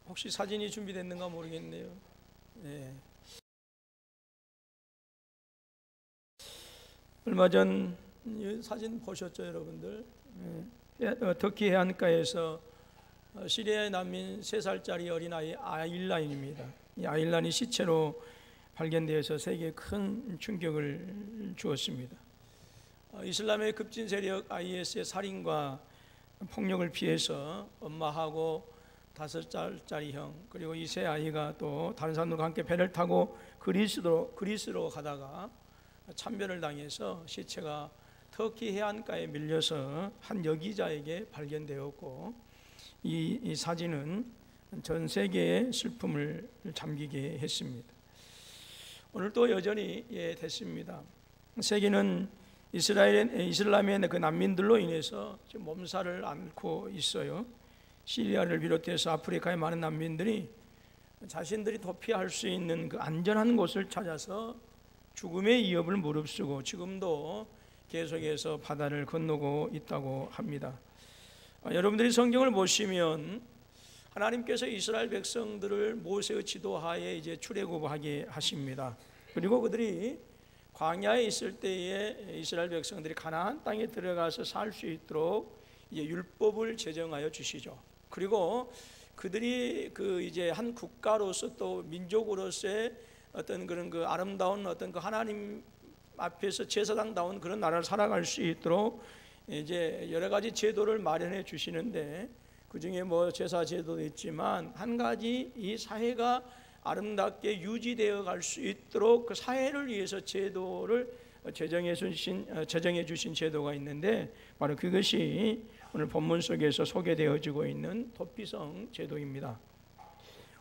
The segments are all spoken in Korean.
혹시 사진이 준비됐는가 모르겠네요. 네. 얼마 전 사진 보셨죠, 여러분들? 터키 해안가에서 시리아의 난민 3살짜리 어린아이 아일란입니다. 이 아일란이 시체로 발견되어서 세계에 큰 충격을 주었습니다. 이슬람의 급진 세력 IS의 살인과 폭력을 피해서 엄마하고 5살짜리 형, 그리고 이 세 아이가 또 다른 사람들과 함께 배를 타고 그리스로 가다가 참변을 당해서 시체가 터키 해안가에 밀려서 한 여기자에게 발견되었고, 이 사진은 전 세계의 슬픔을 잠기게 했습니다. 오늘도 여전히 됐습니다. 세계는 이슬람의 그 난민들로 인해서 지금 몸살을 앓고 있어요. 시리아를 비롯해서 아프리카의 많은 난민들이 자신들이 도피할 수 있는 그 안전한 곳을 찾아서 죽음의 위협을 무릅쓰고 지금도 계속해서 바다를 건너고 있다고 합니다. 여러분들이 성경을 보시면 하나님께서 이스라엘 백성들을 모세의 지도하에 이제 출애굽하게 하십니다. 그리고 그들이 광야에 있을 때에 이스라엘 백성들이 가나안 땅에 들어가서 살 수 있도록 이제 율법을 제정하여 주시죠. 그리고 그들이 그 이제 한 국가로서 또 민족으로서의 어떤 그런 그 아름다운 어떤 그 하나님 앞에서 제사장다운 그런 나라를 살아갈 수 있도록 이제 여러 가지 제도를 마련해 주시는데, 그 중에 뭐 제사 제도도 있지만 한 가지 이 사회가 아름답게 유지되어 갈 수 있도록 그 사회를 위해서 제도를 제정해 주신 제도가 있는데, 바로 그것이 오늘 본문 속에서 소개되어지고 있는 도피성 제도입니다.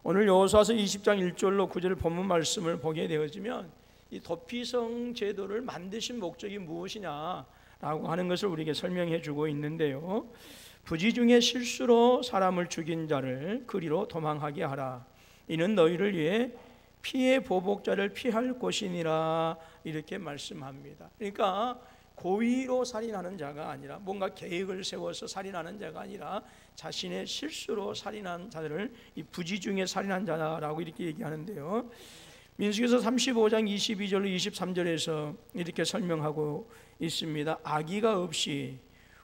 오늘 여호수아서 20장 1절로 9절 본문 말씀을 보게 되어지면 이 도피성 제도를 만드신 목적이 무엇이냐라고 하는 것을 우리에게 설명해 주고 있는데요. 부지 중에 실수로 사람을 죽인 자를 그리로 도망하게 하라. 이는 너희를 위해 피해 보복자를 피할 곳이니라, 이렇게 말씀합니다. 그러니까 고의로 살인하는 자가 아니라, 뭔가 계획을 세워서 살인하는 자가 아니라 자신의 실수로 살인한 자들을 이 부지 중에 살인한 자라고 이렇게 얘기하는데요. 민수기서 35장 22절로 23절에서 이렇게 설명하고 있습니다. 악의가 없이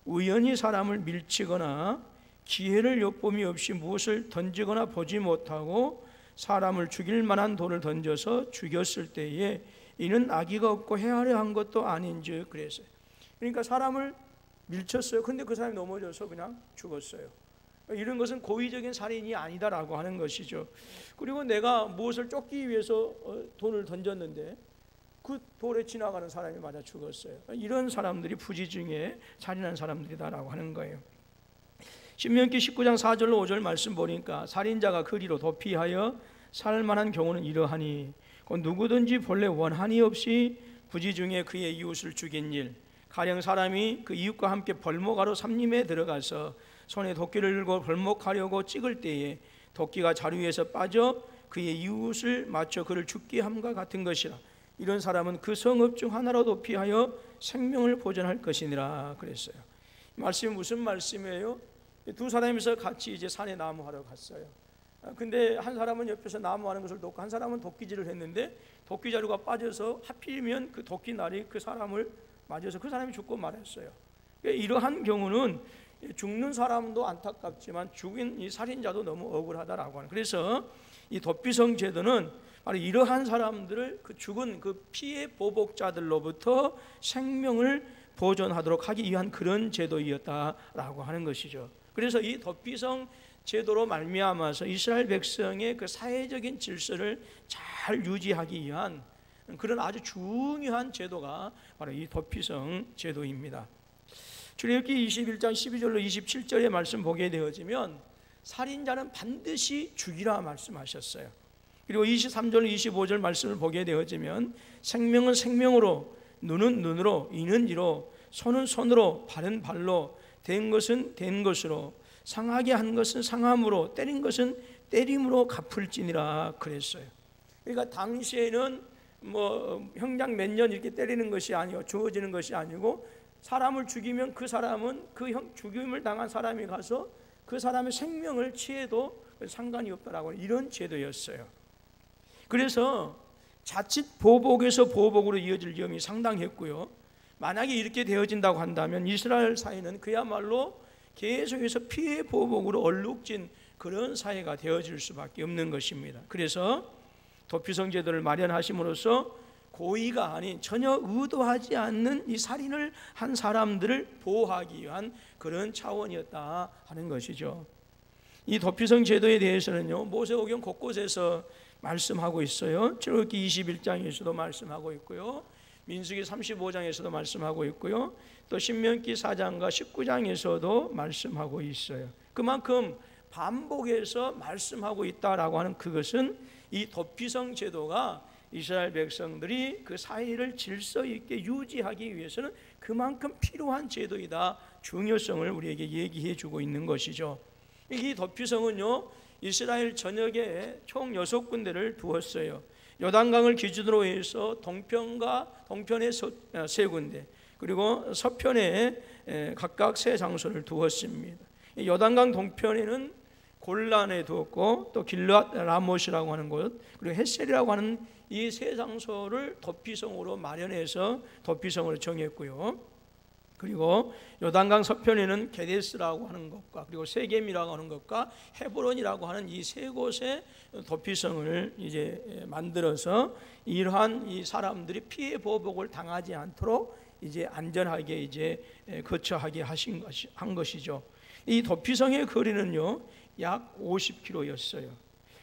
우연히 사람을 밀치거나 기회를 엿봄이 없이 무엇을 던지거나 보지 못하고 사람을 죽일 만한 돌을 던져서 죽였을 때에 이는 악의가 없고 헤아려 한 것도 아닌즉 그랬어요. 그러니까 사람을 밀쳤어요. 근데 그 사람이 넘어져서 그냥 죽었어요. 이런 것은 고의적인 살인이 아니다라고 하는 것이죠. 그리고 내가 무엇을 쫓기 위해서 돌을 던졌는데 그 돌에 지나가는 사람이 맞아 죽었어요. 이런 사람들이 부지 중에 살인한 사람들이다라고 하는 거예요. 신명기 19장 4절로 5절 말씀 보니까 살인자가 그리로 도피하여 살만한 경우는 이러하니 곧 누구든지 본래 원한이 없이 부지 중에 그의 이웃을 죽인 일, 가령 사람이 그 이웃과 함께 벌목하러 삼림에 들어가서 손에 도끼를 들고 벌목하려고 찍을 때에 도끼가 자루 위에서 빠져 그의 이웃을 맞춰 그를 죽게 함과 같은 것이라. 이런 사람은 그 성읍 중 하나로 도피하여 생명을 보존할 것이니라 그랬어요. 이 말씀이 무슨 말씀이에요? 두 사람이서 같이 이제 산에 나무하러 갔어요. 근데 한 사람은 옆에서 나무하는 것을 돕고 한 사람은 도끼질을 했는데 도끼 자루가 빠져서 하필이면 그 도끼 날이 그 사람을 맞아서 그 사람이 죽고 말았어요. 이러한 경우는 죽는 사람도 안타깝지만 죽인 이 살인자도 너무 억울하다라고 하는. 그래서 이 도피성 제도는 바로 이러한 사람들을 그 죽은 그 피해 보복자들로부터 생명을 보존하도록 하기 위한 그런 제도였다라고 하는 것이죠. 그래서 이 도피성 제도로 말미암아서 이스라엘 백성의 그 사회적인 질서를 잘 유지하기 위한 그런 아주 중요한 제도가 바로 이 도피성 제도입니다. 출애굽기 21장 12절로 27절의 말씀 보게 되어지면 살인자는 반드시 죽이라 말씀하셨어요. 그리고 23절 25절 말씀을 보게 되어지면 생명은 생명으로, 눈은 눈으로, 이는 이로, 손은 손으로, 발은 발로, 된 것은 된 것으로, 상하게 한 것은 상함으로, 때린 것은 때림으로 갚을지니라 그랬어요. 그러니까 당시에는 뭐 형량 몇 년 이렇게 때리는 것이 아니고 주어지는 것이 아니고 사람을 죽이면 그 사람은 그 죽임을 당한 사람이 가서 그 사람의 생명을 취해도 상관이 없다라고 하는 이런 제도였어요. 그래서 자칫 보복에서 보복으로 이어질 위험이 상당했고요. 만약에 이렇게 되어진다고 한다면 이스라엘 사회는 그야말로 계속해서 피해 보복으로 얼룩진 그런 사회가 되어질 수밖에 없는 것입니다. 그래서 도피성 제도를 마련하심으로써 고의가 아닌 전혀 의도하지 않는 이 살인을 한 사람들을 보호하기 위한 그런 차원이었다 하는 것이죠. 이 도피성 제도에 대해서는요, 모세오경 곳곳에서 말씀하고 있어요. 출애굽기 21장에서도 말씀하고 있고요, 민수기 35장에서도 말씀하고 있고요, 또 신명기 4장과 19장에서도 말씀하고 있어요. 그만큼 반복해서 말씀하고 있다라고 하는 그것은 이 도피성 제도가 이스라엘 백성들이 그 사회를 질서 있게 유지하기 위해서는 그만큼 필요한 제도이다, 중요성을 우리에게 얘기해 주고 있는 것이죠. 이 도피성은요, 이스라엘 전역에 총 6군데를 두었어요. 요단강을 기준으로 해서 동편에 3군데, 그리고 서편에 각각 3장소를 두었습니다. 요단강 동편에는 골란에 두었고, 또 길앗 라못이라고 하는 곳, 그리고 헷셀이라고 하는 이 3장소를 도피성으로 마련해서 도피성으로 정했고요. 그리고 요단강 서편에는 게데스라고 하는 것과, 그리고 세겜이라고 하는 것과 헤브론이라고 하는 이 3곳의 도피성을 이제 만들어서 이러한 이 사람들이 피해 보복을 당하지 않도록 이제 안전하게 이제 거처하게 한 것이죠. 이 도피성의 거리는요, 약 50km였어요.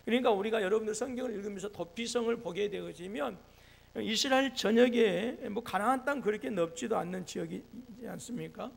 그러니까 우리가 여러분들 성경을 읽으면서 도피성을 보게 되어지면 이스라엘 전역에 뭐 가나안 땅 그렇게 넓지도 않는 지역이지 않습니까?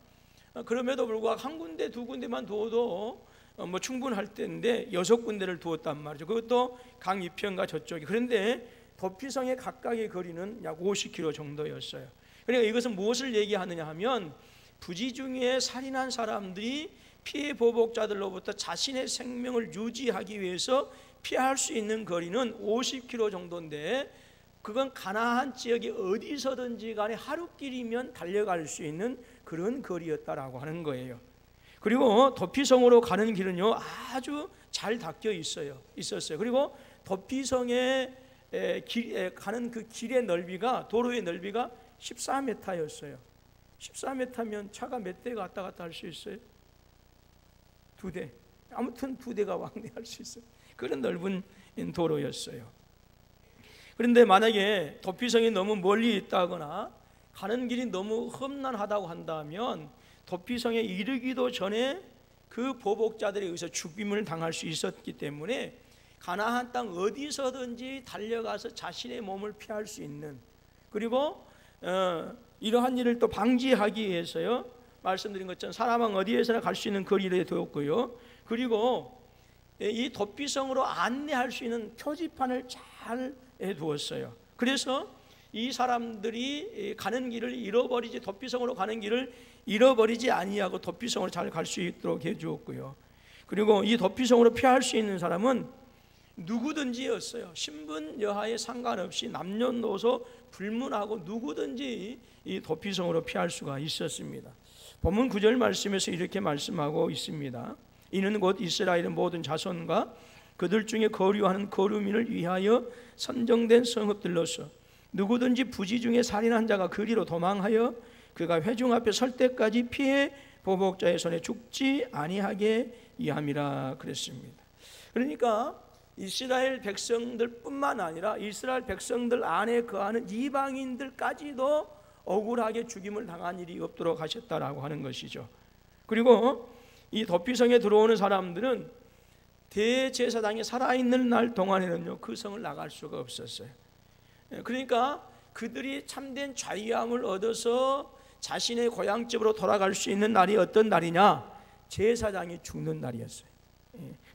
그럼에도 불구하고 한 군데 두 군데만 두어도 뭐 충분할 때인데 6군데를 두었단 말이죠. 그것도 강 이편과 저쪽에. 그런데 도피성의 각각의 거리는 약 50km 정도였어요. 그러니까 이것은 무엇을 얘기하느냐 하면 부지 중에 살인한 사람들이 피해 보복자들로부터 자신의 생명을 유지하기 위해서 피할 수 있는 거리는 50km 정도인데, 그건 가나안 지역이 어디서든지 간에 하루길이면 달려갈 수 있는 그런 거리였다라고 하는 거예요. 그리고 도피성으로 가는 길은요, 아주 잘 닦여 있었어요. 그리고 도피성에 가는 그 길의 넓이가, 도로의 넓이가 14m였어요. 14m면 차가 몇 대가 왔다 갔다 할 수 있어요? 2대. 아무튼 2대가 왕래할 수 있어요. 그런 넓은 도로였어요. 그런데 만약에 도피성이 너무 멀리 있다거나 가는 길이 너무 험난하다고 한다면 도피성에 이르기도 전에 그 보복자들에 의해서 죽임을 당할 수 있었기 때문에 가나안 땅 어디서든지 달려가서 자신의 몸을 피할 수 있는, 그리고 이러한 일을 또 방지하기 위해서요, 말씀드린 것처럼 사람은 어디에서나 갈 수 있는 거리를 두었고요, 그리고 이 도피성으로 안내할 수 있는 표지판을 잘 해두었어요. 그래서 이 사람들이 가는 길을 잃어버리지, 도피성으로 가는 길을 잃어버리지 아니하고 도피성으로 잘 갈 수 있도록 해주었고요. 그리고 이 도피성으로 피할 수 있는 사람은 누구든지였어요. 신분 여하에 상관없이 남녀노소 불문하고 누구든지 이 도피성으로 피할 수가 있었습니다. 본문 9절 말씀에서 이렇게 말씀하고 있습니다. 이는 곧 이스라엘의 모든 자손과 그들 중에 거류하는 거류민을 위하여 선정된 성읍들로서 누구든지 부지 중에 살인한 자가 그리로 도망하여 그가 회중 앞에 설 때까지 피해 보복자의 손에 죽지 아니하게 위함이라 그랬습니다. 그러니까 이스라엘 백성들뿐만 아니라 이스라엘 백성들 안에 거하는 이방인들까지도 억울하게 죽임을 당한 일이 없도록 하셨다라고 하는 것이죠. 그리고 이 도피성에 들어오는 사람들은 대제사장이 살아있는 날 동안에는요, 그 성을 나갈 수가 없었어요. 그러니까 그들이 참된 자유함을 얻어서 자신의 고향집으로 돌아갈 수 있는 날이 어떤 날이냐? 제사장이 죽는 날이었어요.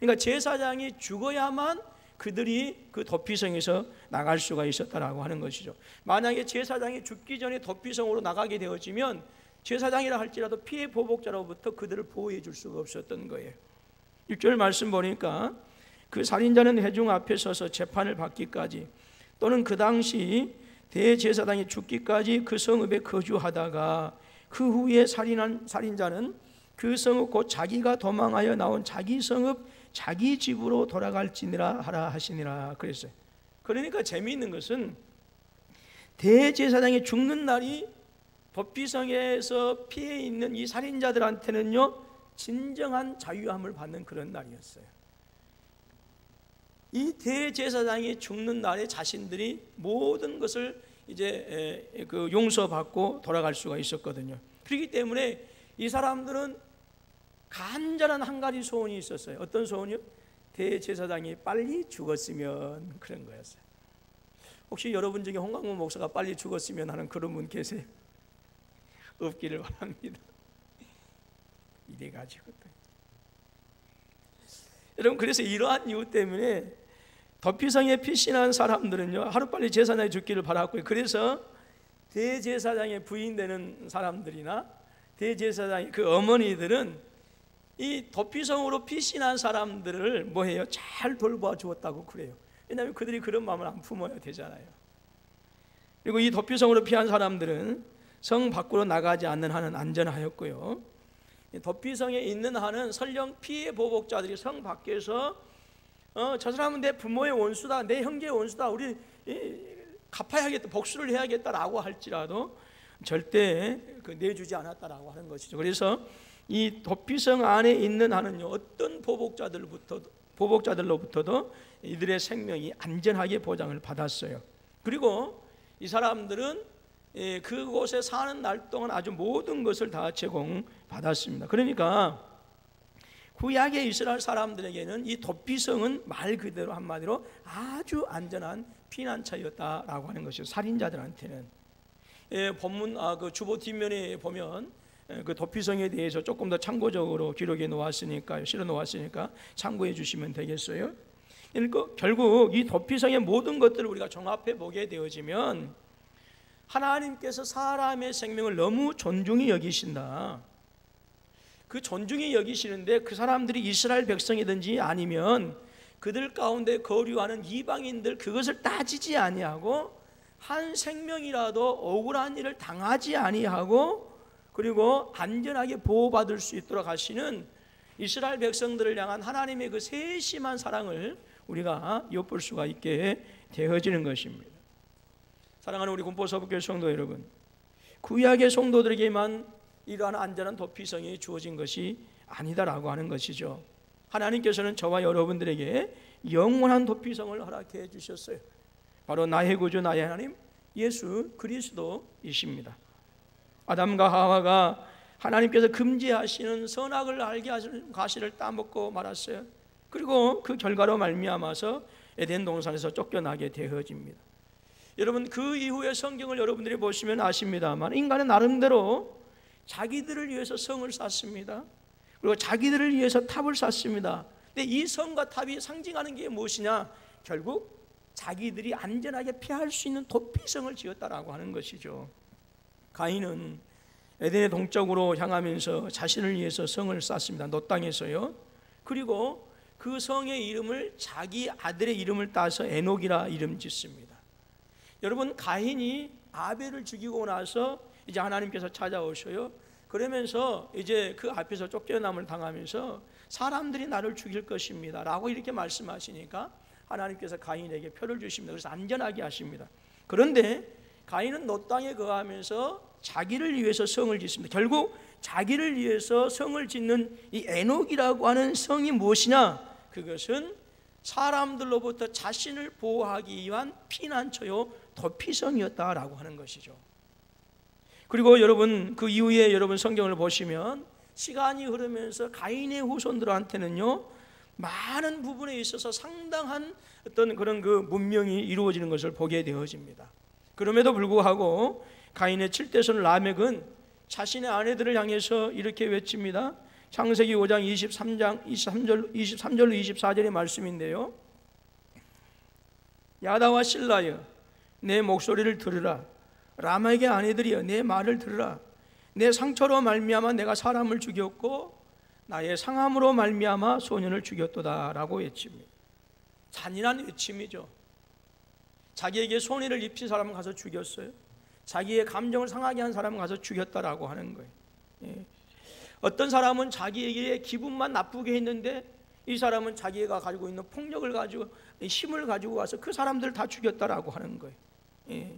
그러니까 제사장이 죽어야만 그들이 그 도피성에서 나갈 수가 있었다라고 하는 것이죠. 만약에 제사장이 죽기 전에 도피성으로 나가게 되어지면 제사장이라 할지라도 피해 보복자로부터 그들을 보호해 줄 수가 없었던 거예요. 6절 말씀 보니까 그 살인자는 회중 앞에 서서 재판을 받기까지 또는 그 당시 대제사장이 죽기까지 그 성읍에 거주하다가 그 후에 살인한 살인자는 그 성읍 곧 자기가 도망하여 나온 자기 성읍 자기 집으로 돌아갈지니라 하라 하시니라 그랬어요. 그러니까 재미있는 것은 대제사장이 죽는 날이 도피성에서 피해 있는 이 살인자들한테는요 진정한 자유함을 받는 그런 날이었어요. 이 대제사장이 죽는 날에 자신들이 모든 것을 이제 그 용서받고 돌아갈 수가 있었거든요. 그렇기 때문에 이 사람들은 간절한 한 가지 소원이 있었어요. 어떤 소원이요? 대제사장이 빨리 죽었으면 그런 거였어요. 혹시 여러분 중에 홍강무 목사가 빨리 죽었으면 하는 그런 분 계세요? 없기를 바랍니다. 이래가지고 여러분, 그래서 이러한 이유 때문에 도피성에 피신한 사람들은요 하루빨리 제사장이 죽기를 바랐고요. 그래서 대제사장의 부인되는 사람들이나 대제사장의 그 어머니들은 이 도피성으로 피신한 사람들을 뭐해요? 잘 돌보아 주었다고 그래요. 왜냐하면 그들이 그런 마음을 안 품어야 되잖아요. 그리고 이 도피성으로 피한 사람들은 성 밖으로 나가지 않는 한은 안전하였고요. 도피성에 있는 한은 설령 피해 보복자들이 성 밖에서 저 사람은 내 부모의 원수다, 내 형제의 원수다, 우리 갚아야겠다, 복수를 해야겠다라고 할지라도 절대 내주지 않았다라고 하는 것이죠. 그래서 이 도피성 안에 있는 한은요 어떤 보복자들로부터도 이들의 생명이 안전하게 보장을 받았어요. 그리고 이 사람들은 그곳에 사는 날 동안 아주 모든 것을 다 제공받았습니다. 그러니까 구약의 이스라엘 사람들에게는 이 도피성은 말 그대로 한마디로 아주 안전한 피난처였다라고 하는 것이죠. 살인자들한테는. 본문 그 주보 뒷면에 보면 그 도피성에 대해서 조금 더 참고적으로 기록해 놓았으니까, 실어 놓았으니까 참고해 주시면 되겠어요. 그러니까 결국 이 도피성의 모든 것들을 우리가 종합해 보게 되어지면 하나님께서 사람의 생명을 너무 존중히 여기신다. 그 존중히 여기시는데 그 사람들이 이스라엘 백성이든지 아니면 그들 가운데 거류하는 이방인들 그것을 따지지 아니하고 한 생명이라도 억울한 일을 당하지 아니하고 그리고 안전하게 보호받을 수 있도록 하시는 이스라엘 백성들을 향한 하나님의 그 세심한 사랑을 우리가 엿볼 수가 있게 되어지는 것입니다. 사랑하는 우리 군포서북교회 성도 여러분, 구약의 성도들에게만 이러한 안전한 도피성이 주어진 것이 아니다라고 하는 것이죠. 하나님께서는 저와 여러분들에게 영원한 도피성을 허락해 주셨어요. 바로 나의 구주 나의 하나님 예수 그리스도이십니다. 아담과 하와가 하나님께서 금지하시는 선악을 알게 하시는 과실을 따먹고 말았어요. 그리고 그 결과로 말미암아서 에덴 동산에서 쫓겨나게 되어집니다. 여러분, 그 이후에 성경을 여러분들이 보시면 아십니다만 인간은 나름대로 자기들을 위해서 성을 쌓습니다. 그리고 자기들을 위해서 탑을 쌓습니다. 근데 이 성과 탑이 상징하는 게 무엇이냐? 결국 자기들이 안전하게 피할 수 있는 도피성을 지었다라고 하는 것이죠. 가인은 에덴의 동쪽으로 향하면서 자신을 위해서 성을 쌓습니다. 노 땅에서요. 그리고 그 성의 이름을 자기 아들의 이름을 따서 에녹이라 이름 짓습니다. 여러분, 가인이 아벨을 죽이고 나서 이제 하나님께서 찾아오셔요. 그러면서 이제 그 앞에서 쫓겨남을 당하면서 사람들이 나를 죽일 것입니다 라고 이렇게 말씀하시니까 하나님께서 가인에게 표를 주십니다. 그래서 안전하게 하십니다. 그런데 가인은 노 땅에 거하면서 자기를 위해서 성을 짓습니다. 결국 자기를 위해서 성을 짓는 이 에녹이라고 하는 성이 무엇이냐? 그것은 사람들로부터 자신을 보호하기 위한 피난처요 도피성이었다라고 하는 것이죠. 그리고 여러분, 그 이후에 여러분 성경을 보시면 시간이 흐르면서 가인의 후손들한테는요 많은 부분에 있어서 상당한 어떤 그런 그 문명이 이루어지는 것을 보게 되어집니다. 그럼에도 불구하고 가인의 7대손 라멕은 자신의 아내들을 향해서 이렇게 외칩니다. 창세기 5장 23절로 24절의 말씀인데요. 야다와 실라여 내 목소리를 들으라. 라멕의 아내들이여 내 말을 들으라. 내 상처로 말미암아 내가 사람을 죽였고 나의 상함으로 말미암아 소년을 죽였도다 라고 외칩니다. 잔인한 외침이죠. 자기에게 손해를 입힌 사람은 가서 죽였어요. 자기의 감정을 상하게 한 사람은 가서 죽였다라고 하는 거예요. 어떤 사람은 자기에게 기분만 나쁘게 했는데 이 사람은 자기가 가지고 있는 폭력을 가지고 힘을 가지고 와서 그 사람들을 다 죽였다라고 하는 거예요. 예.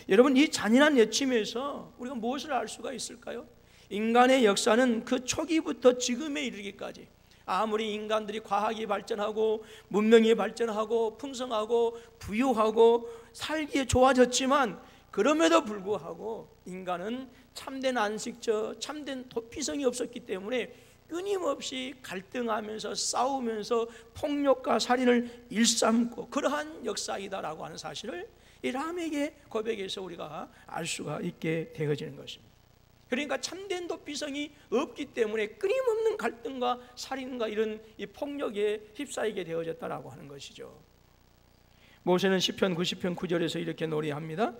여러분, 이 잔인한 내침에서 우리가 무엇을 알 수가 있을까요? 인간의 역사는 그 초기부터 지금에 이르기까지 아무리 인간들이 과학이 발전하고 문명이 발전하고 풍성하고 부유하고 살기에 좋아졌지만 그럼에도 불구하고 인간은 참된 안식처, 참된 도피성이 없었기 때문에 끊임없이 갈등하면서 싸우면서 폭력과 살인을 일삼고 그러한 역사이다라고 하는 사실을 이 람에게 고백에서 우리가 알 수가 있게 되어지는 것입니다. 그러니까 참된 도피성이 없기 때문에 끊임없는 갈등과 살인과 이런 이 폭력에 휩싸이게 되어졌다라고 하는 것이죠. 모세는 시편 90편 9절에서 이렇게 노래합니다.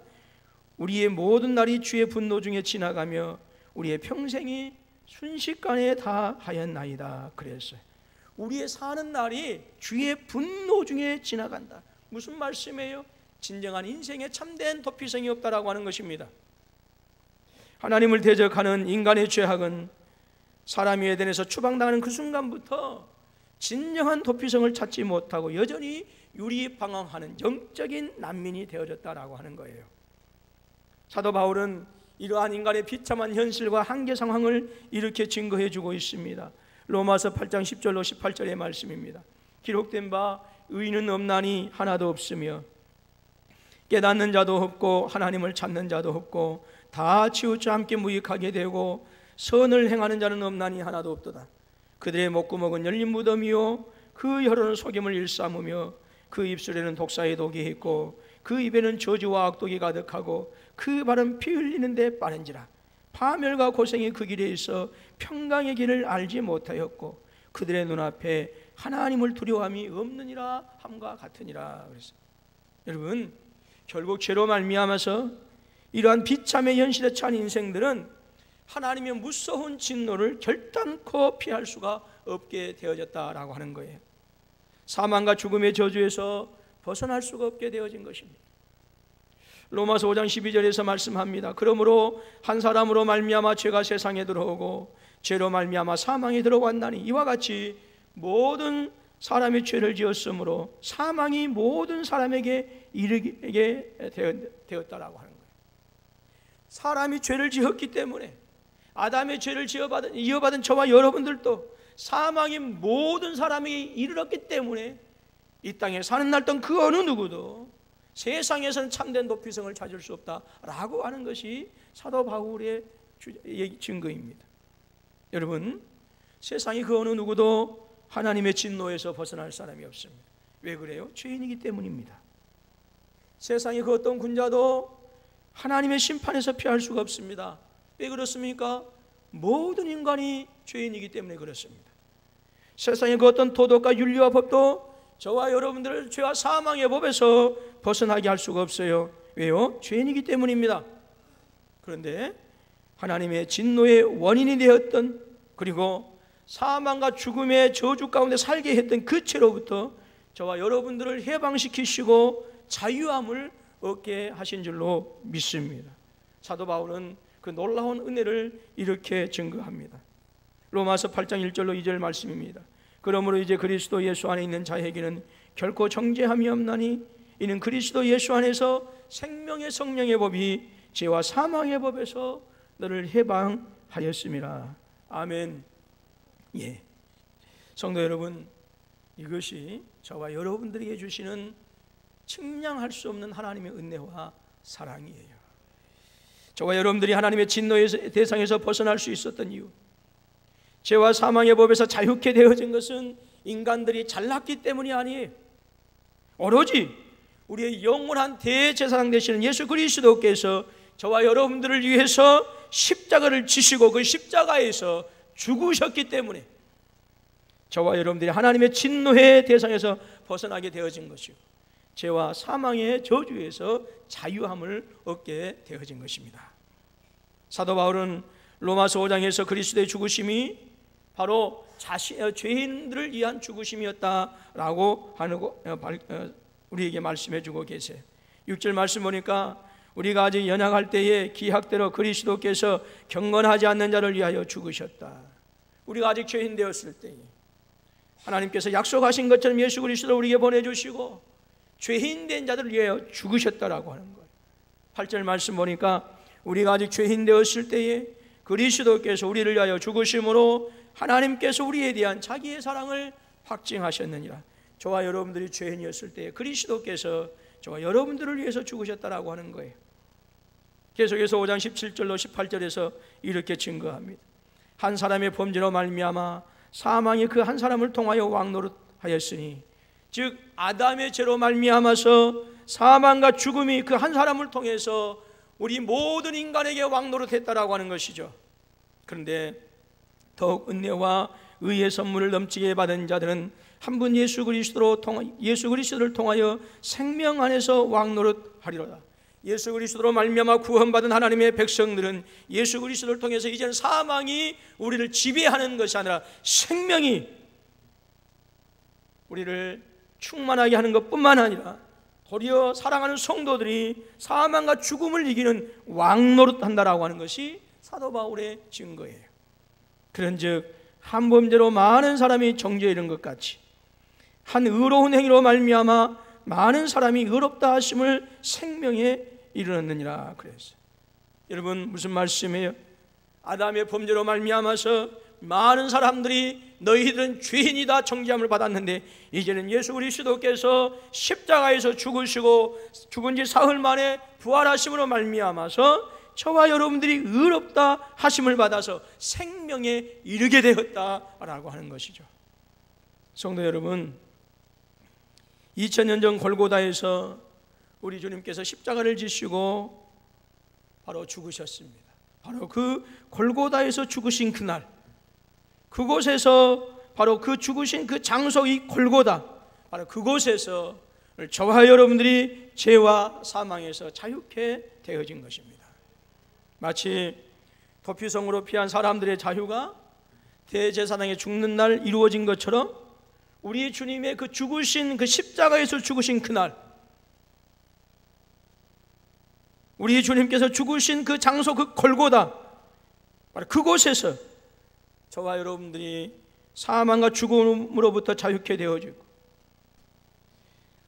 우리의 모든 날이 주의 분노 중에 지나가며 우리의 평생이 순식간에 다 하였나이다 그랬어요. 우리의 사는 날이 주의 분노 중에 지나간다. 무슨 말씀이에요? 진정한 인생에 참된 도피성이 없다라고 하는 것입니다. 하나님을 대적하는 인간의 죄악은 사람이 에덴에서 추방당하는 그 순간부터 진정한 도피성을 찾지 못하고 여전히 유리방황하는 영적인 난민이 되어졌다라고 하는 거예요. 사도 바울은 이러한 인간의 비참한 현실과 한계 상황을 이렇게 증거해 주고 있습니다. 로마서 8장 10절로 18절의 말씀입니다. 기록된 바 의인은 없나니 하나도 없으며 깨닫는 자도 없고 하나님을 찾는 자도 없고 다 치우쳐 함께 무익하게 되고 선을 행하는 자는 없나니 하나도 없도다. 그들의 목구멍은 열린 무덤이요 그 혀로는 속임을 일삼으며 그 입술에는 독사의 독이 있고 그 입에는 저주와 악독이 가득하고 그 발은 피 흘리는데 빠른지라. 파멸과 고생이 그 길에 있어 평강의 길을 알지 못하였고 그들의 눈앞에 하나님을 두려워함이 없느니라 함과 같으니라. 그랬어요. 여러분, 결국 죄로 말미암아서 이러한 비참의 현실에 처한 인생들은 하나님의 무서운 진노를 결단코 피할 수가 없게 되어졌다라고 하는 거예요. 사망과 죽음의 저주에서 벗어날 수가 없게 되어진 것입니다. 로마서 5장 12절에서 말씀합니다. 그러므로 한 사람으로 말미암아 죄가 세상에 들어오고 죄로 말미암아 사망이 들어왔나니 이와 같이 모든 사람이 죄를 지었으므로 사망이 모든 사람에게 이르게 되었다라고 하는 거예요. 사람이 죄를 지었기 때문에 아담의 죄를 이어받은 저와 여러분들도 사망이 모든 사람에게 이르렀기 때문에 이 땅에 사는 날 동안 그 어느 누구도 세상에서는 참된 도피성을 찾을 수 없다라고 하는 것이 사도 바울의 증거입니다. 여러분, 세상에 그 어느 누구도 하나님의 진노에서 벗어날 사람이 없습니다. 왜 그래요? 죄인이기 때문입니다. 세상에 그 어떤 군자도 하나님의 심판에서 피할 수가 없습니다. 왜 그렇습니까? 모든 인간이 죄인이기 때문에 그렇습니다. 세상에 그 어떤 도덕과 윤리와 법도 저와 여러분들을 죄와 사망의 법에서 벗어나게 할 수가 없어요. 왜요? 죄인이기 때문입니다. 그런데 하나님의 진노의 원인이 되었던, 그리고 사망과 죽음의 저주 가운데 살게 했던 그 죄로부터 저와 여러분들을 해방시키시고 자유함을 얻게 하신 줄로 믿습니다. 사도 바울은 그 놀라운 은혜를 이렇게 증거합니다. 로마서 8장 1절로 2절 말씀입니다. 그러므로 이제 그리스도 예수 안에 있는 자에게는 결코 정죄함이 없나니 이는 그리스도 예수 안에서 생명의 성령의 법이 죄와 사망의 법에서 너를 해방하였음이라. 아멘. 예. 성도 여러분, 이것이 저와 여러분들에게 주시는 측량할 수 없는 하나님의 은혜와 사랑이에요. 저와 여러분들이 하나님의 진노의 대상에서 벗어날 수 있었던 이유, 죄와 사망의 법에서 자유케 되어진 것은 인간들이 잘났기 때문이 아니에요. 오로지 우리의 영원한 대제사장 되시는 예수 그리스도께서 저와 여러분들을 위해서 십자가를 지시고 그 십자가에서 죽으셨기 때문에 저와 여러분들이 하나님의 진노의 대상에서 벗어나게 되어진 것이요, 죄와 사망의 저주에서 자유함을 얻게 되어진 것입니다. 사도 바울은 로마서 5장에서 그리스도의 죽으심이 바로 죄인들을 위한 죽으심이었다라고 우리에게 말씀해 주고 계세요. 6절 말씀 보니까 우리가 아직 연약할 때에 기약대로 그리스도께서 경건하지 않는 자를 위하여 죽으셨다. 우리가 아직 죄인 되었을 때에 하나님께서 약속하신 것처럼 예수 그리스도를 우리에게 보내주시고 죄인 된 자들을 위하여 죽으셨다라고 하는 거예요. 8절 말씀 보니까 우리가 아직 죄인 되었을 때에 그리스도께서 우리를 위하여 죽으심으로 하나님께서 우리에 대한 자기의 사랑을 확증하셨느니라. 저와 여러분들이 죄인이었을 때에 그리스도께서 저와 여러분들을 위해서 죽으셨다라고 하는 거예요. 계속해서 5장 17절로 18절에서 이렇게 증거합니다. 한 사람의 범죄로 말미암아 사망이 그 한 사람을 통하여 왕노릇하였으니, 즉 아담의 죄로 말미암아서 사망과 죽음이 그 한 사람을 통해서 우리 모든 인간에게 왕노릇했다라고 하는 것이죠. 그런데 더욱 은혜와 의의 선물을 넘치게 받은 자들은 한 분 예수 그리스도를 통하여 생명 안에서 왕노릇하리로다. 예수 그리스도로 말미암아 구원받은 하나님의 백성들은 예수 그리스도를 통해서 이제는 사망이 우리를 지배하는 것이 아니라 생명이 우리를 충만하게 하는 것뿐만 아니라 도리어 사랑하는 성도들이 사망과 죽음을 이기는 왕노릇한다라고 하는 것이 사도 바울의 증거예요. 그런즉 한 범죄로 많은 사람이 정죄에 이른 것 같이 한 의로운 행위로 말미암아 많은 사람이 의롭다 하심을 생명에 이르렀느니라 그랬어요. 여러분, 무슨 말씀이에요? 아담의 범죄로 말미암아서 많은 사람들이 너희들은 죄인이다 정죄함을 받았는데, 이제는 예수 그리스도께서 십자가에서 죽으시고 죽은 지 사흘 만에 부활하심으로 말미암아서 저와 여러분들이 의롭다 하심을 받아서 생명에 이르게 되었다라고 하는 것이죠. 성도 여러분, 2000년 전 골고다에서 우리 주님께서 십자가를 지시고 바로 죽으셨습니다. 바로 그 골고다에서 죽으신 그날, 그곳에서 바로 그 죽으신 그 장소, 이 골고다, 바로 그곳에서 저와 여러분들이 죄와 사망에서 자유케 되어진 것입니다. 마치 도피성으로 피한 사람들의 자유가 대제사장의 죽는 날 이루어진 것처럼 우리 주님의 그 죽으신 그 십자가에서 죽으신 그날, 우리 주님께서 죽으신 그 장소, 그 골고다, 바로 그곳에서 저와 여러분들이 사망과 죽음으로부터 자유케 되어지고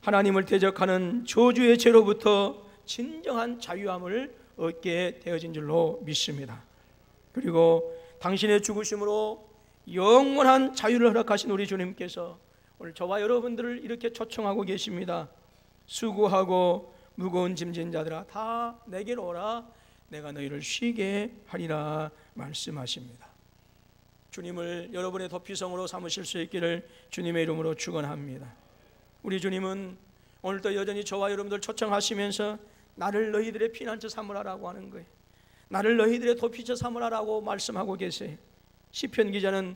하나님을 대적하는 저주의 죄로부터 진정한 자유함을 얻게 되어진 줄로 믿습니다. 그리고 당신의 죽으심으로 영원한 자유를 허락하신 우리 주님께서 오늘 저와 여러분들을 이렇게 초청하고 계십니다. 수고하고 무거운 짐진 자들아 다 내게로 오라, 내가 너희를 쉬게 하리라 말씀하십니다. 주님을 여러분의 도피성으로 삼으실 수 있기를 주님의 이름으로 축원합니다. 우리 주님은 오늘도 여전히 저와 여러분들 초청하시면서 나를 너희들의 피난처 삼으라라고 하는 거예요. 나를 너희들의 도피처 삼으라라고 말씀하고 계세요. 시편 기자는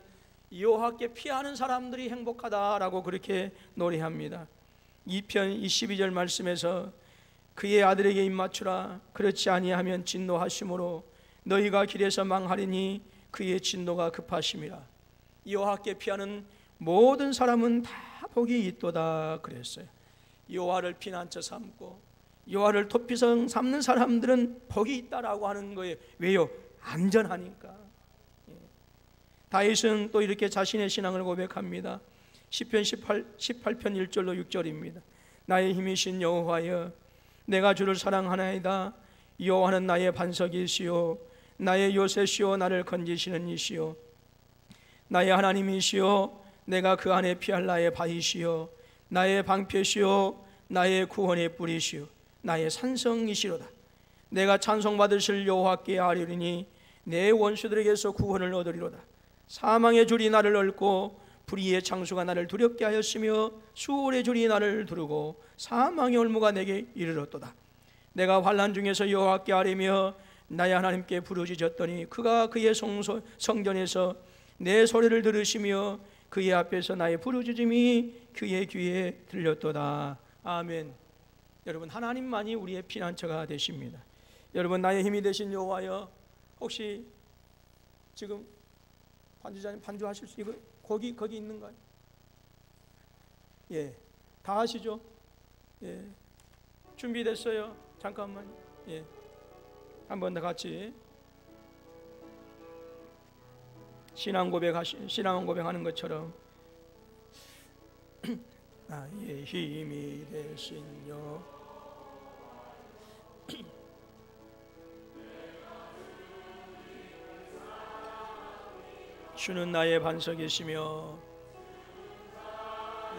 여호와께 피하는 사람들이 행복하다라고 그렇게 노래합니다. 2편 22절 말씀에서 그의 아들에게 입맞추라, 그렇지 아니하면 진노하심으로 너희가 길에서 망하리니 그의 진노가 급하심이라. 여호와께 피하는 모든 사람은 다 복이 있도다 그랬어요. 여호와를 피난처 삼고 여호와를 도피성 삼는 사람들은 복이 있다라고 하는 거예요. 왜요? 안전하니까. 다윗은 또 이렇게 자신의 신앙을 고백합니다. 시편 18편 1절로 6절입니다. 나의 힘이신 여호와여, 내가 주를 사랑하나이다. 여호와는 나의 반석이시오, 나의 요새시오, 나를 건지시는 이시오. 나의 하나님이시오, 내가 그 안에 피할 나의 바위시오, 나의 방패시오, 나의 구원의 뿌리시오, 나의 산성이시로다. 내가 찬송받으실 여호와께 아뢰리니 내 원수들에게서 구원을 얻으리로다. 사망의 줄이 나를 얽고 불의의 창수가 나를 두렵게 하였으며 수월의 줄이 나를 두르고 사망의 올무가 내게 이르렀도다. 내가 환난 중에서 여호와께 아뢰며 나의 하나님께 부르짖었더니 그가 그의 성전에서 내 소리를 들으시며 그의 앞에서 나의 부르짖음이 그의 귀에 들렸도다. 아멘. 여러분, 하나님만이 우리의 피난처가 되십니다. 여러분, 나의 힘이 되신 여호와여, 혹시 지금 반주자님 반주하실 수, 이거 거기 있는가요? 예, 다 하시죠? 예, 준비됐어요. 잠깐만. 예, 한번 더 같이 신앙 고백하는 것처럼 나의 힘이 되시며 주는 나의 반석이시며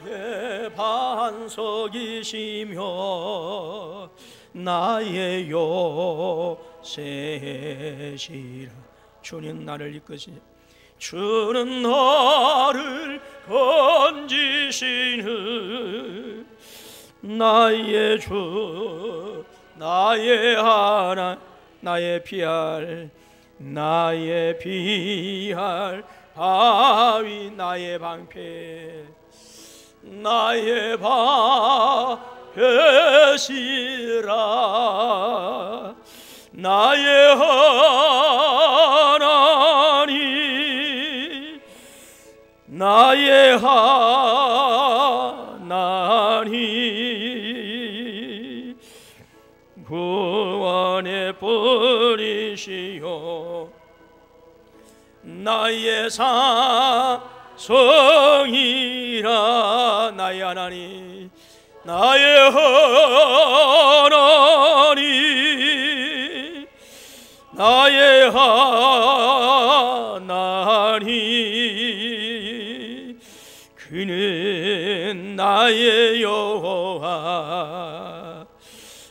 내 반석이시며 나의 요새시라. 주는 나를 이끄시니 주는 나를 건지시는 나의 주 나의 하나 나의 피할 바위 나의 방패 나의 방패시라. 나의 하나님 나의 하나님 구원의 뿌리시요 나의 산성이라. 나의 하나님 나의 하나님 나의 하나님 그는 나의 여호와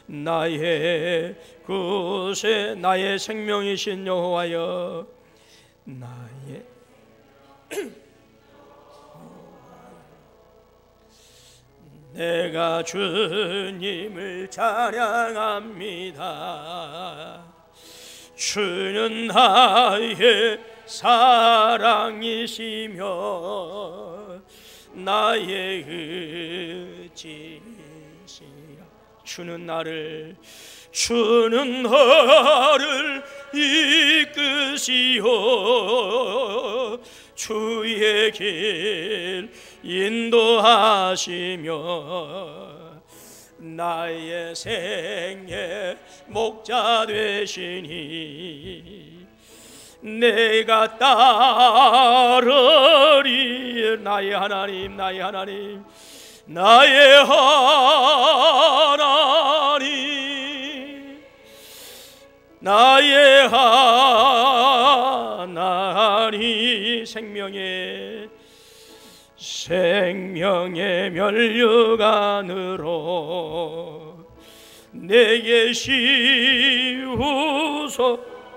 나의 구세 나의 생명이신 여호와여 나의 내가 주님을 찬양합니다. 주는 나의 사랑이시며 나의 의지시라. 주는 나를 이끄시오 주의 길 인도하시며 나의 생애 목자 되시니 내가 따르리. 나의 하나님 나의 하나님 나의 하나님 나의 하나님 생명의 면류관으로 내게 씌우소.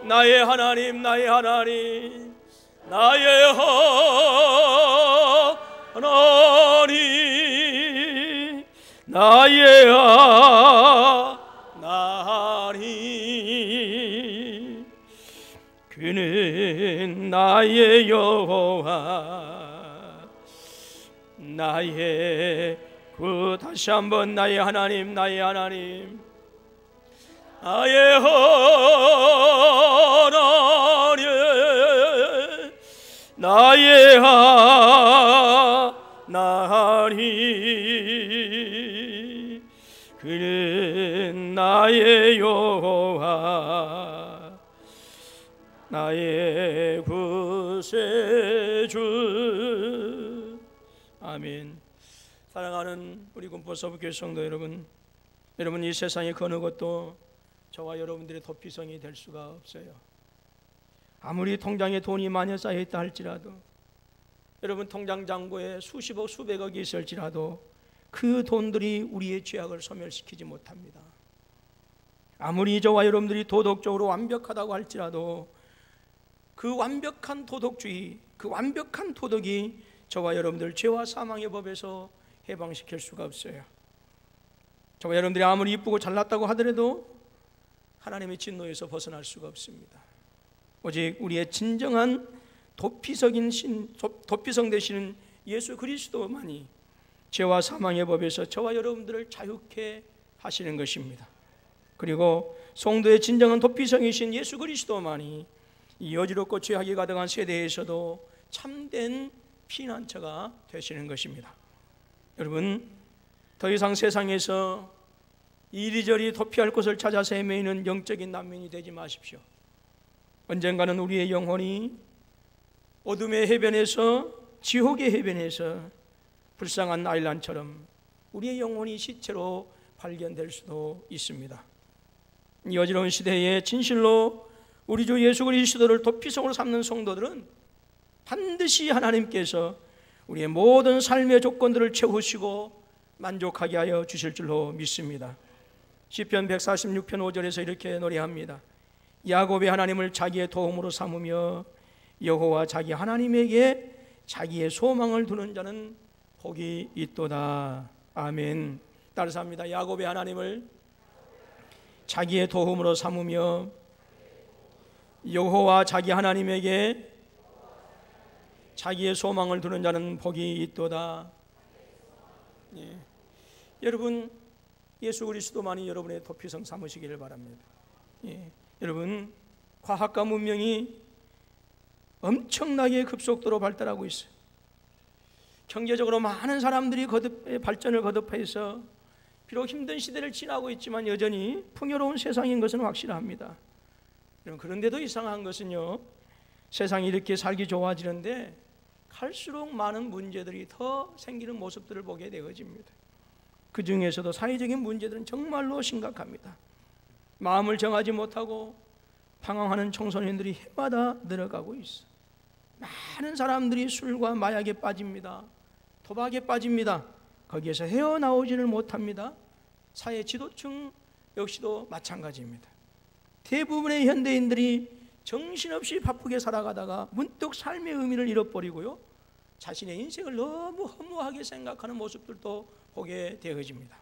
나의 하나님 나의 하나님 나의 하나님 나의 하나님 그는 나의 여호와 나의 다시 한번 나의 하나님 나의 하나님 나의 하나님 나의 하나님 그는 나의 여호와 나의 구세주. 아멘. 사랑하는 우리 군포서부교회 성도 여러분, 이 세상의 그 어느 것도 저와 여러분들의 도피성이 될 수가 없어요. 아무리 통장에 돈이 많이 쌓여있다 할지라도, 여러분 통장 잔고에 수십억 수백억이 있을지라도 그 돈들이 우리의 죄악을 소멸시키지 못합니다. 아무리 저와 여러분들이 도덕적으로 완벽하다고 할지라도 그 완벽한 도덕주의, 그 완벽한 도덕이 저와 여러분들 죄와 사망의 법에서 해방시킬 수가 없어요. 저와 여러분들이 아무리 이쁘고 잘났다고 하더라도 하나님의 진노에서 벗어날 수가 없습니다. 오직 우리의 진정한 도피성 되시는 예수 그리스도만이 죄와 사망의 법에서 저와 여러분들을 자유케 하시는 것입니다. 그리고 성도의 진정한 도피성이신 예수 그리스도만이 이 여지롭고 죄악이 가득한 세대에서도 참된 피난처가 되시는 것입니다. 여러분, 더 이상 세상에서 이리저리 도피할 곳을 찾아서 헤매이는 영적인 난민이 되지 마십시오. 언젠가는 우리의 영혼이 어둠의 해변에서, 지옥의 해변에서 불쌍한 아일란처럼 우리의 영혼이 시체로 발견될 수도 있습니다. 이 어지러운 시대에 진실로 우리 주 예수 그리스도를 도피성으로 삼는 성도들은 반드시 하나님께서 우리의 모든 삶의 조건들을 채우시고 만족하게 하여 주실 줄로 믿습니다. 시편 146편 5절에서 이렇게 노래합니다. 야곱의 하나님을 자기의 도움으로 삼으며 여호와 자기 하나님에게 자기의 소망을 두는 자는 복이 있도다. 아멘. 따라서 합니다. 야곱의 하나님을 자기의 도움으로 삼으며 여호와 자기 하나님에게 자기의 소망을 두는 자는 복이 있도다. 예. 여러분, 예수 그리스도만이 여러분의 도피성 삼으시기를 바랍니다. 예. 여러분, 과학과 문명이 엄청나게 급속도로 발달하고 있어요. 경제적으로 많은 사람들이 발전을 거듭해서 비록 힘든 시대를 지나고 있지만 여전히 풍요로운 세상인 것은 확실합니다. 그런데도 이상한 것은요, 세상이 이렇게 살기 좋아지는데 갈수록 많은 문제들이 더 생기는 모습들을 보게 되어집니다. 그 중에서도 사회적인 문제들은 정말로 심각합니다. 마음을 정하지 못하고 방황하는 청소년들이 해마다 늘어가고 있어. 많은 사람들이 술과 마약에 빠집니다. 도박에 빠집니다. 거기에서 헤어나오지를 못합니다. 사회 지도층 역시도 마찬가지입니다. 대부분의 현대인들이 정신없이 바쁘게 살아가다가 문득 삶의 의미를 잃어버리고요, 자신의 인생을 너무 허무하게 생각하는 모습들도 보게 되어집니다.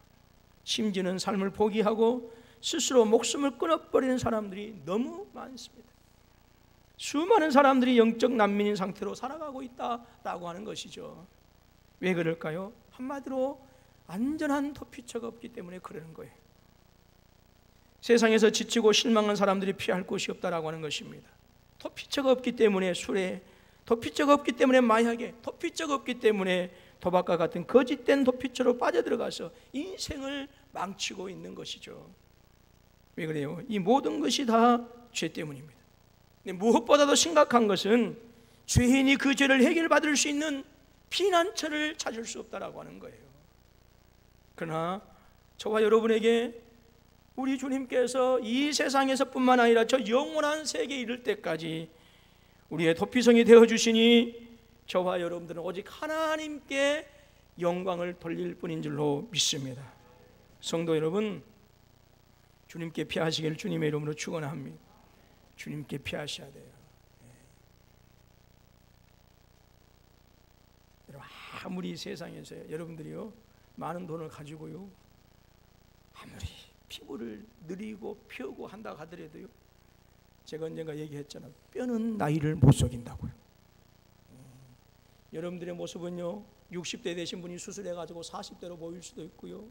심지어는 삶을 포기하고 스스로 목숨을 끊어버리는 사람들이 너무 많습니다. 수많은 사람들이 영적 난민인 상태로 살아가고 있다라고 하는 것이죠. 왜 그럴까요? 한마디로 안전한 도피처가 없기 때문에 그러는 거예요. 세상에서 지치고 실망한 사람들이 피할 곳이 없다라고 하는 것입니다. 도피처가 없기 때문에 술에, 도피처가 없기 때문에 마약에, 도피처가 없기 때문에 도박과 같은 거짓된 도피처로 빠져들어가서 인생을 망치고 있는 것이죠. 왜 그래요? 이 모든 것이 다 죄 때문입니다. 근데 무엇보다도 심각한 것은 죄인이 그 죄를 해결받을 수 있는 피난처를 찾을 수 없다라고 하는 거예요. 그러나 저와 여러분에게 우리 주님께서 이 세상에서 뿐만 아니라 저 영원한 세계에 이를 때까지 우리의 도피성이 되어주시니 저와 여러분들은 오직 하나님께 영광을 돌릴 뿐인 줄로 믿습니다. 성도 여러분, 주님께 피하시기를 주님의 이름으로 축원합니다. 주님께 피하셔야 돼요. 아무리 세상에서 여러분들이요 많은 돈을 가지고요 아무리 피부를 느리고 피우고 한다 하더라도요, 제가 언젠가 얘기했잖아요. 뼈는 나이를 못 속인다고요. 여러분들의 모습은요 60대 되신 분이 수술해가지고 40대로 보일 수도 있고요,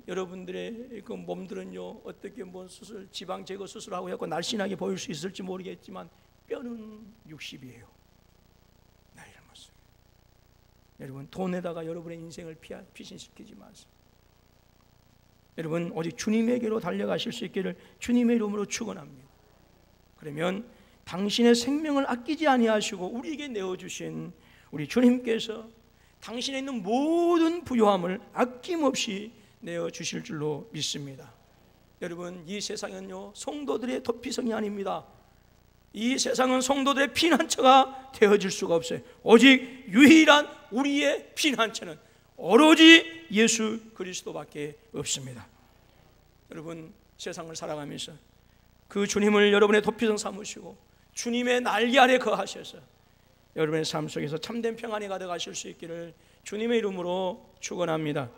여러분들의 그 몸들은요 어떻게 뭐 수술, 지방 제거 수술하고 해서 날씬하게 보일 수 있을지 모르겠지만 뼈는 60이에요. 나이를 못 속여요. 여러분, 돈에다가 여러분의 인생을 피신시키지 마세요. 여러분, 오직 주님에게로 달려가실 수 있기를 주님의 이름으로 축원합니다. 그러면 당신의 생명을 아끼지 아니하시고 우리에게 내어주신 우리 주님께서 당신에 있는 모든 부요함을 아낌없이 내어주실 줄로 믿습니다. 여러분, 이 세상은요 성도들의 도피성이 아닙니다. 이 세상은 성도들의 피난처가 되어질 수가 없어요. 오직 유일한 우리의 피난처는 오로지 예수 그리스도밖에 없습니다. 여러분, 세상을 살아가면서 그 주님을 여러분의 도피성 삼으시고 주님의 날개 아래 거하셔서 여러분의 삶 속에서 참된 평안이 가득하실 수 있기를 주님의 이름으로 축원합니다.